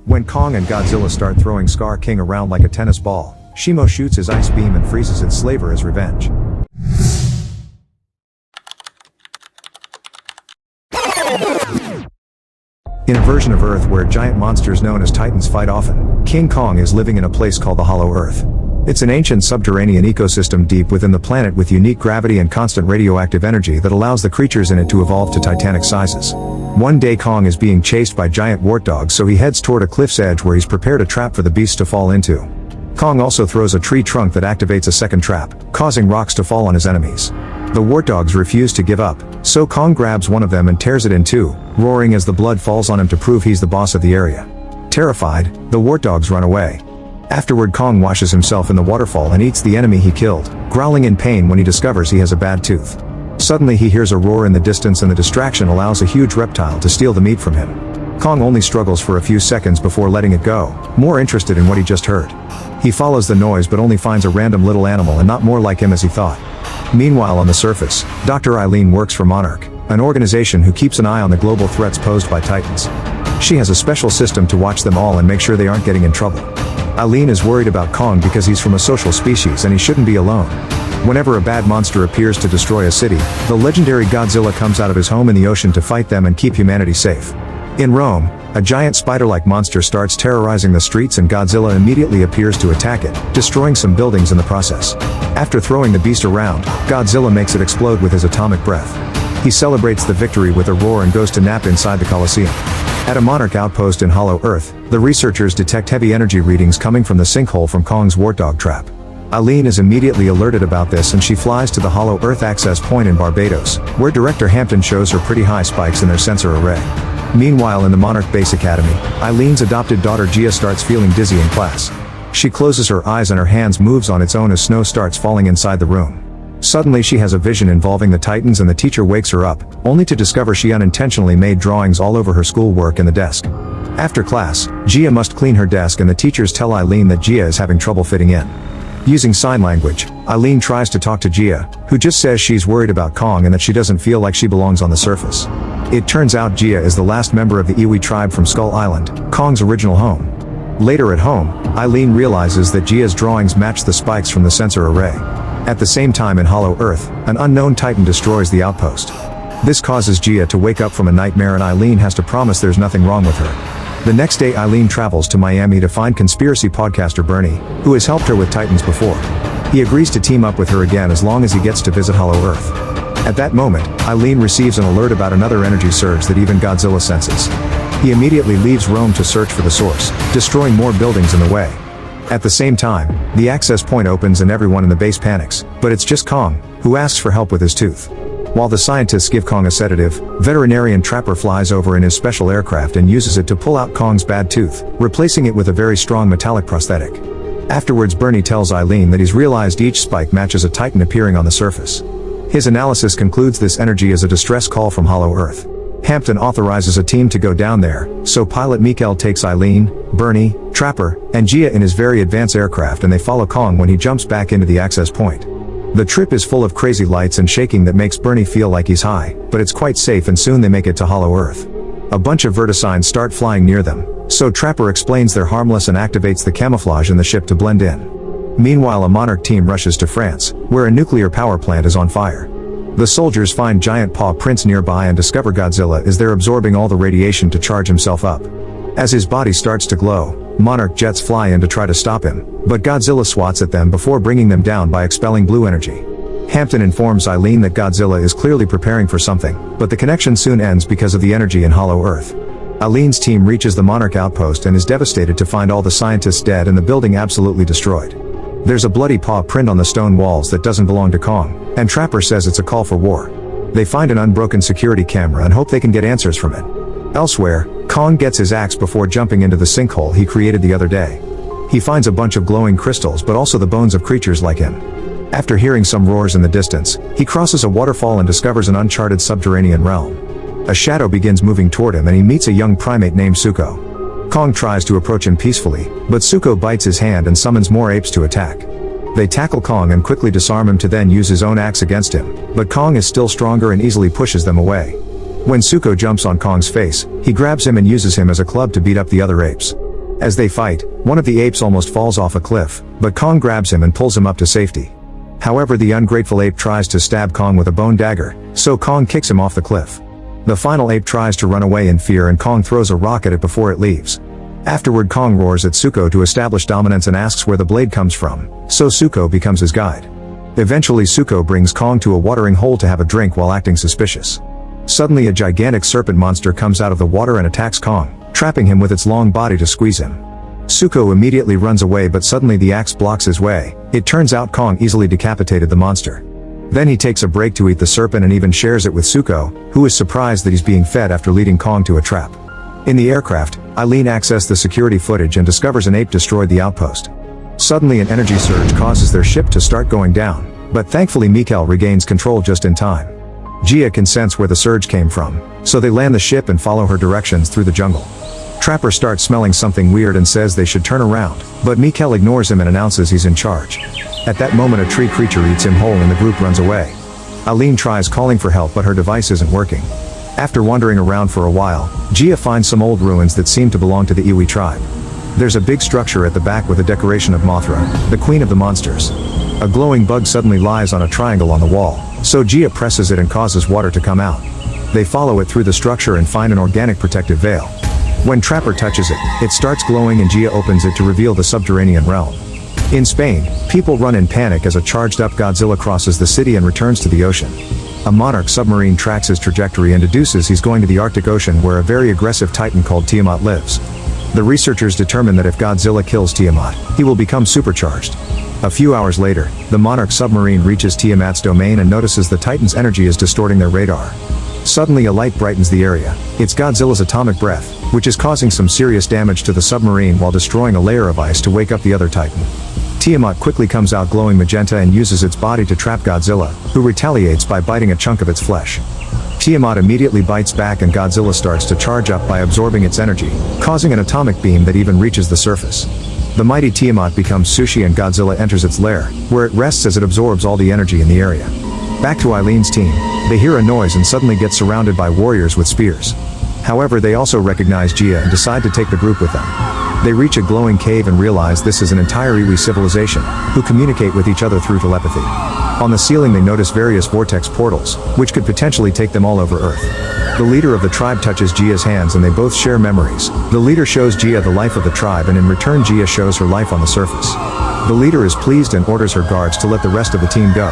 When Kong and Godzilla start throwing Scar King around like a tennis ball, Shimo shoots his ice beam and freezes its slaver as revenge. In a version of Earth where giant monsters known as Titans fight often, King Kong is living in a place called the Hollow Earth. It's an ancient subterranean ecosystem deep within the planet with unique gravity and constant radioactive energy that allows the creatures in it to evolve to titanic sizes. One day Kong is being chased by giant wart dogs, so he heads toward a cliff's edge where he's prepared a trap for the beast to fall into. Kong also throws a tree trunk that activates a second trap, causing rocks to fall on his enemies. The wart dogs refuse to give up, so Kong grabs one of them and tears it in two, roaring as the blood falls on him to prove he's the boss of the area. Terrified, the wart dogs run away. Afterward, Kong washes himself in the waterfall and eats the enemy he killed, growling in pain when he discovers he has a bad tooth. Suddenly he hears a roar in the distance and the distraction allows a huge reptile to steal the meat from him. Kong only struggles for a few seconds before letting it go, more interested in what he just heard. He follows the noise but only finds a random little animal and not more like him as he thought. Meanwhile, on the surface, Dr. Eileen works for Monarch, an organization who keeps an eye on the global threats posed by Titans. She has a special system to watch them all and make sure they aren't getting in trouble. Eileen is worried about Kong because he's from a social species and he shouldn't be alone. Whenever a bad monster appears to destroy a city, the legendary Godzilla comes out of his home in the ocean to fight them and keep humanity safe. In Rome, a giant spider-like monster starts terrorizing the streets and Godzilla immediately appears to attack it, destroying some buildings in the process. After throwing the beast around, Godzilla makes it explode with his atomic breath. He celebrates the victory with a roar and goes to nap inside the Colosseum. At a Monarch outpost in Hollow Earth, the researchers detect heavy energy readings coming from the sinkhole from Kong's wart dog trap. Eileen is immediately alerted about this and she flies to the Hollow Earth access point in Barbados, where Director Hampton shows her pretty high spikes in their sensor array. Meanwhile, in the Monarch Base Academy, Eileen's adopted daughter Gia starts feeling dizzy in class. She closes her eyes and her hands moves on its own as snow starts falling inside the room. Suddenly she has a vision involving the Titans and the teacher wakes her up, only to discover she unintentionally made drawings all over her schoolwork and the desk. After class, Gia must clean her desk and the teachers tell Eileen that Gia is having trouble fitting in. Using sign language, Eileen tries to talk to Gia, who just says she's worried about Kong and that she doesn't feel like she belongs on the surface. It turns out Gia is the last member of the Iwi tribe from Skull Island, Kong's original home. Later at home, Eileen realizes that Gia's drawings match the spikes from the sensor array. At the same time in Hollow Earth, an unknown Titan destroys the outpost. This causes Gia to wake up from a nightmare and Eileen has to promise there's nothing wrong with her. The next day Eileen travels to Miami to find conspiracy podcaster Bernie, who has helped her with Titans before. He agrees to team up with her again as long as he gets to visit Hollow Earth. At that moment, Eileen receives an alert about another energy surge that even Godzilla senses. He immediately leaves Rome to search for the source, destroying more buildings in the way. At the same time, the access point opens and everyone in the base panics, but it's just Kong, who asks for help with his tooth. While the scientists give Kong a sedative, veterinarian Trapper flies over in his special aircraft and uses it to pull out Kong's bad tooth, replacing it with a very strong metallic prosthetic. Afterwards, Bernie tells Eileen that he's realized each spike matches a Titan appearing on the surface. His analysis concludes this energy is a distress call from Hollow Earth. Hampton authorizes a team to go down there, so pilot Mikael takes Eileen, Bernie, Trapper, and Gia in his very advanced aircraft and they follow Kong when he jumps back into the access point. The trip is full of crazy lights and shaking that makes Bernie feel like he's high, but it's quite safe and soon they make it to Hollow Earth. A bunch of vertisigns start flying near them, so Trapper explains they're harmless and activates the camouflage in the ship to blend in. Meanwhile, a Monarch team rushes to France, where a nuclear power plant is on fire. The soldiers find giant paw prints nearby and discover Godzilla is there absorbing all the radiation to charge himself up. As his body starts to glow, Monarch jets fly in to try to stop him, but Godzilla swats at them before bringing them down by expelling blue energy. Hampton informs Eileen that Godzilla is clearly preparing for something, but the connection soon ends because of the energy in Hollow Earth. Eileen's team reaches the Monarch outpost and is devastated to find all the scientists dead and the building absolutely destroyed. There's a bloody paw print on the stone walls that doesn't belong to Kong, and Trapper says it's a call for war. They find an unbroken security camera and hope they can get answers from it. Elsewhere, Kong gets his axe before jumping into the sinkhole he created the other day. He finds a bunch of glowing crystals but also the bones of creatures like him. After hearing some roars in the distance, he crosses a waterfall and discovers an uncharted subterranean realm. A shadow begins moving toward him and he meets a young primate named Suko. Kong tries to approach him peacefully, but Suko bites his hand and summons more apes to attack. They tackle Kong and quickly disarm him to then use his own axe against him, but Kong is still stronger and easily pushes them away. When Suko jumps on Kong's face, he grabs him and uses him as a club to beat up the other apes. As they fight, one of the apes almost falls off a cliff, but Kong grabs him and pulls him up to safety. However, the ungrateful ape tries to stab Kong with a bone dagger, so Kong kicks him off the cliff. The final ape tries to run away in fear and Kong throws a rock at it before it leaves. Afterward, Kong roars at Zuko to establish dominance and asks where the blade comes from, so Zuko becomes his guide. Eventually, Zuko brings Kong to a watering hole to have a drink while acting suspicious. Suddenly, a gigantic serpent monster comes out of the water and attacks Kong, trapping him with its long body to squeeze him. Zuko immediately runs away, but suddenly the axe blocks his way. It turns out Kong easily decapitated the monster. Then he takes a break to eat the serpent and even shares it with Zuko, who is surprised that he's being fed after leading Kong to a trap. In the aircraft, Eileen accesses the security footage and discovers an ape destroyed the outpost. Suddenly an energy surge causes their ship to start going down, but thankfully Mikkel regains control just in time. Jia can sense where the surge came from, so they land the ship and follow her directions through the jungle. Trapper starts smelling something weird and says they should turn around, but Mikkel ignores him and announces he's in charge. At that moment, a tree creature eats him whole and the group runs away. Eileen tries calling for help, but her device isn't working. After wandering around for a while, Jia finds some old ruins that seem to belong to the Iwi tribe. There's a big structure at the back with a decoration of Mothra, the queen of the monsters. A glowing bug suddenly lies on a triangle on the wall, so Jia presses it and causes water to come out. They follow it through the structure and find an organic protective veil. When Trapper touches it, it starts glowing and Jia opens it to reveal the subterranean realm. In Spain, people run in panic as a charged-up Godzilla crosses the city and returns to the ocean. A Monarch submarine tracks his trajectory and deduces he's going to the Arctic Ocean, where a very aggressive titan called Tiamat lives. The researchers determine that if Godzilla kills Tiamat, he will become supercharged. A few hours later, the Monarch submarine reaches Tiamat's domain and notices the titan's energy is distorting their radar. Suddenly a light brightens the area. It's Godzilla's atomic breath, which is causing some serious damage to the submarine while destroying a layer of ice to wake up the other titan. Tiamat quickly comes out glowing magenta and uses its body to trap Godzilla, who retaliates by biting a chunk of its flesh. Tiamat immediately bites back and Godzilla starts to charge up by absorbing its energy, causing an atomic beam that even reaches the surface. The mighty Tiamat becomes sushi and Godzilla enters its lair, where it rests as it absorbs all the energy in the area. Back to Eileen's team, they hear a noise and suddenly get surrounded by warriors with spears. However, they also recognize Jia and decide to take the group with them. They reach a glowing cave and realize this is an entire Iwi civilization, who communicate with each other through telepathy. On the ceiling they notice various vortex portals, which could potentially take them all over Earth. The leader of the tribe touches Jia's hands and they both share memories. The leader shows Jia the life of the tribe and in return Jia shows her life on the surface. The leader is pleased and orders her guards to let the rest of the team go.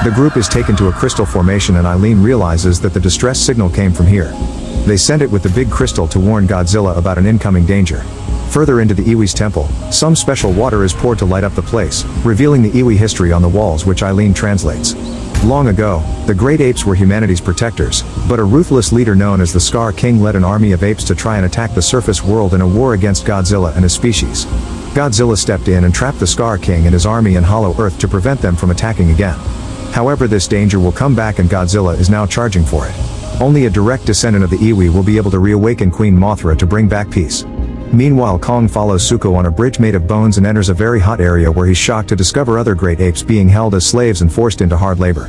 The group is taken to a crystal formation and Eileen realizes that the distress signal came from here. They send it with the big crystal to warn Godzilla about an incoming danger. Further into the Iwi's temple, some special water is poured to light up the place, revealing the Iwi history on the walls, which Eileen translates. Long ago, the great apes were humanity's protectors, but a ruthless leader known as the Scar King led an army of apes to try and attack the surface world in a war against Godzilla and his species. Godzilla stepped in and trapped the Scar King and his army in Hollow Earth to prevent them from attacking again. However, this danger will come back and Godzilla is now charging for it. Only a direct descendant of the Iwi will be able to reawaken Queen Mothra to bring back peace. Meanwhile, Kong follows Zuko on a bridge made of bones and enters a very hot area where he's shocked to discover other great apes being held as slaves and forced into hard labor.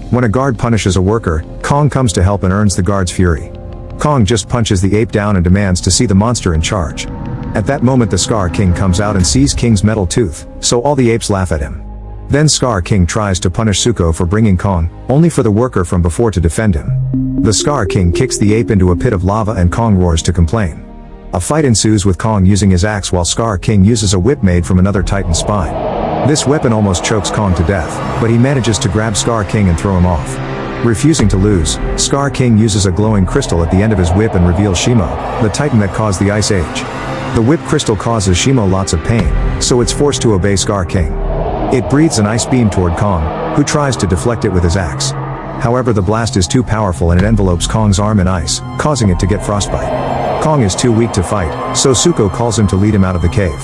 When a guard punishes a worker, Kong comes to help and earns the guard's fury. Kong just punches the ape down and demands to see the monster in charge. At that moment the Scar King comes out and sees King's metal tooth, so all the apes laugh at him. Then Scar King tries to punish Zuko for bringing Kong, only for the worker from before to defend him. The Scar King kicks the ape into a pit of lava and Kong roars to complain. A fight ensues with Kong using his axe while Scar King uses a whip made from another titan's spine. This weapon almost chokes Kong to death, but he manages to grab Scar King and throw him off. Refusing to lose, Scar King uses a glowing crystal at the end of his whip and reveals Shimo, the titan that caused the Ice Age. The whip crystal causes Shimo lots of pain, so it's forced to obey Scar King. It breathes an ice beam toward Kong, who tries to deflect it with his axe. However, the blast is too powerful and it envelopes Kong's arm in ice, causing it to get frostbite. Kong is too weak to fight, so Zuko calls him to lead him out of the cave.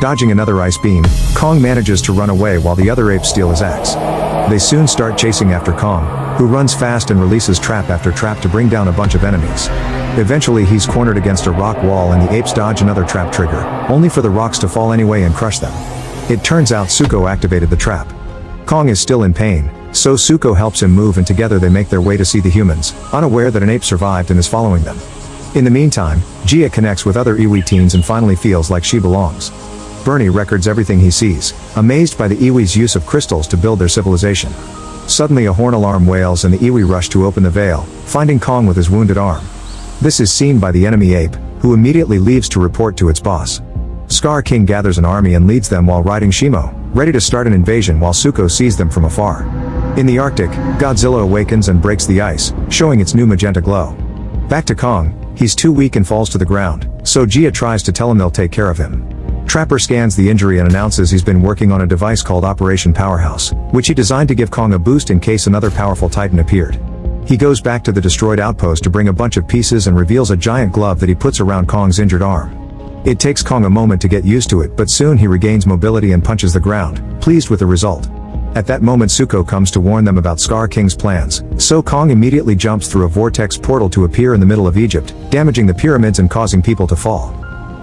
Dodging another ice beam, Kong manages to run away while the other apes steal his axe. They soon start chasing after Kong, who runs fast and releases trap after trap to bring down a bunch of enemies. Eventually he's cornered against a rock wall and the apes dodge another trap trigger, only for the rocks to fall anyway and crush them. It turns out Zuko activated the trap. Kong is still in pain, so Zuko helps him move and together they make their way to see the humans, unaware that an ape survived and is following them. In the meantime, Gia connects with other Iwi teens and finally feels like she belongs. Bernie records everything he sees, amazed by the Iwi's use of crystals to build their civilization. Suddenly a horn alarm wails and the Iwi rush to open the veil, finding Kong with his wounded arm. This is seen by the enemy ape, who immediately leaves to report to its boss. Scar King gathers an army and leads them while riding Shimo, ready to start an invasion while Zuko sees them from afar. In the Arctic, Godzilla awakens and breaks the ice, showing its new magenta glow. Back to Kong, he's too weak and falls to the ground, so Gia tries to tell him they'll take care of him. Trapper scans the injury and announces he's been working on a device called Operation Powerhouse, which he designed to give Kong a boost in case another powerful Titan appeared. He goes back to the destroyed outpost to bring a bunch of pieces and reveals a giant glove that he puts around Kong's injured arm. It takes Kong a moment to get used to it, but soon he regains mobility and punches the ground, pleased with the result. At that moment Zuko comes to warn them about Scar King's plans, so Kong immediately jumps through a vortex portal to appear in the middle of Egypt, damaging the pyramids and causing people to fall.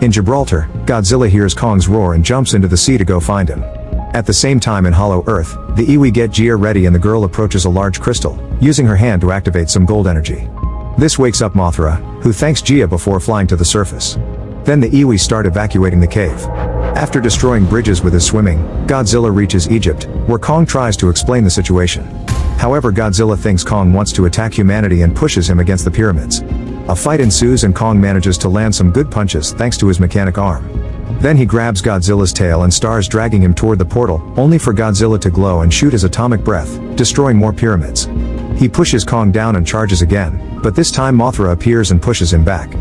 In Gibraltar, Godzilla hears Kong's roar and jumps into the sea to go find him. At the same time in Hollow Earth, the Iwi get Gia ready and the girl approaches a large crystal, using her hand to activate some gold energy. This wakes up Mothra, who thanks Gia before flying to the surface. Then the Iwi start evacuating the cave. After destroying bridges with his swimming, Godzilla reaches Egypt, where Kong tries to explain the situation. However, Godzilla thinks Kong wants to attack humanity and pushes him against the pyramids. A fight ensues and Kong manages to land some good punches thanks to his mechanic arm. Then he grabs Godzilla's tail and starts dragging him toward the portal, only for Godzilla to glow and shoot his atomic breath, destroying more pyramids. He pushes Kong down and charges again, but this time Mothra appears and pushes him back.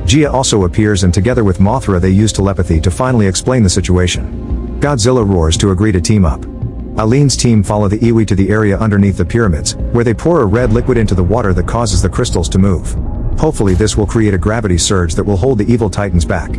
Gia also appears and together with Mothra they use telepathy to finally explain the situation. Godzilla roars to agree to team up. Eileen's team follow the Iwi to the area underneath the pyramids, where they pour a red liquid into the water that causes the crystals to move. Hopefully this will create a gravity surge that will hold the evil titans back.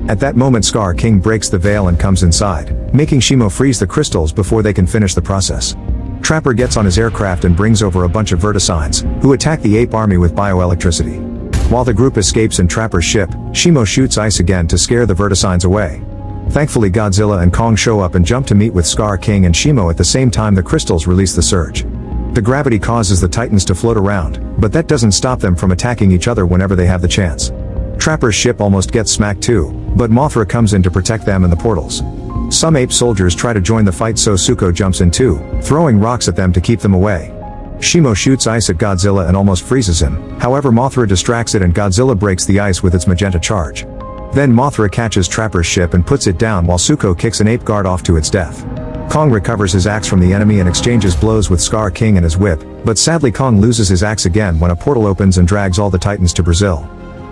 At that moment Scar King breaks the veil and comes inside, making Shimo freeze the crystals before they can finish the process. Trapper gets on his aircraft and brings over a bunch of vertisigns, who attack the ape army with bioelectricity. While the group escapes in Trapper's ship, Shimo shoots ice again to scare the vertisigns away. Thankfully Godzilla and Kong show up and jump to meet with Scar King and Shimo at the same time the crystals release the surge. The gravity causes the titans to float around, but that doesn't stop them from attacking each other whenever they have the chance. Trapper's ship almost gets smacked too, but Mothra comes in to protect them and the portals. Some ape soldiers try to join the fight so Zuko jumps in too, throwing rocks at them to keep them away. Shimo shoots ice at Godzilla and almost freezes him, however Mothra distracts it and Godzilla breaks the ice with its magenta charge. Then Mothra catches Trapper's ship and puts it down while Zuko kicks an ape guard off to its death. Kong recovers his axe from the enemy and exchanges blows with Scar King and his whip, but sadly Kong loses his axe again when a portal opens and drags all the titans to Brazil.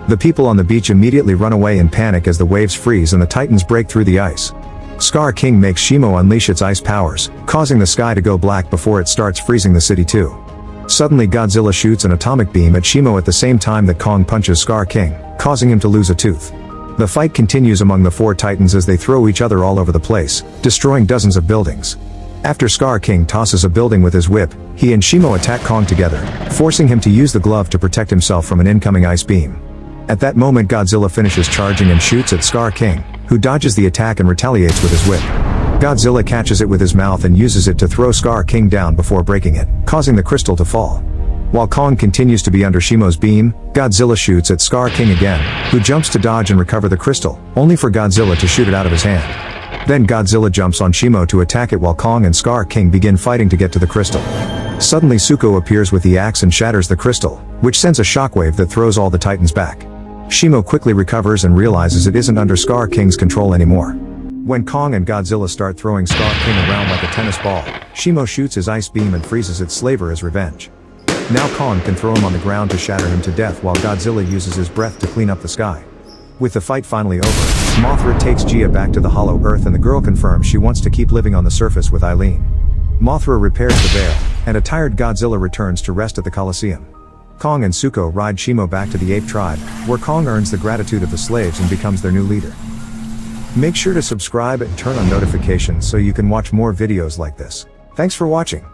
The people on the beach immediately run away in panic as the waves freeze and the titans break through the ice. Scar King makes Shimo unleash its ice powers, causing the sky to go black before it starts freezing the city too. Suddenly Godzilla shoots an atomic beam at Shimo at the same time that Kong punches Scar King, causing him to lose a tooth. The fight continues among the four titans as they throw each other all over the place, destroying dozens of buildings. After Scar King tosses a building with his whip, he and Shimo attack Kong together, forcing him to use the glove to protect himself from an incoming ice beam. At that moment Godzilla finishes charging and shoots at Scar King, who dodges the attack and retaliates with his whip. Godzilla catches it with his mouth and uses it to throw Scar King down before breaking it, causing the crystal to fall. While Kong continues to be under Shimo's beam, Godzilla shoots at Scar King again, who jumps to dodge and recover the crystal, only for Godzilla to shoot it out of his hand. Then Godzilla jumps on Shimo to attack it while Kong and Scar King begin fighting to get to the crystal. Suddenly Zuko appears with the axe and shatters the crystal, which sends a shockwave that throws all the titans back. Shimo quickly recovers and realizes it isn't under Scar King's control anymore. When Kong and Godzilla start throwing Scar King around like a tennis ball, Shimo shoots his ice beam and freezes its slaver as revenge. Now Kong can throw him on the ground to shatter him to death while Godzilla uses his breath to clean up the sky. With the fight finally over, Mothra takes Gia back to the Hollow Earth and the girl confirms she wants to keep living on the surface with Eileen. Mothra repairs the veil, and a tired Godzilla returns to rest at the Colosseum. Kong and Zuko ride Shimo back to the ape tribe, where Kong earns the gratitude of the slaves and becomes their new leader. Make sure to subscribe and turn on notifications so you can watch more videos like this. Thanks for watching.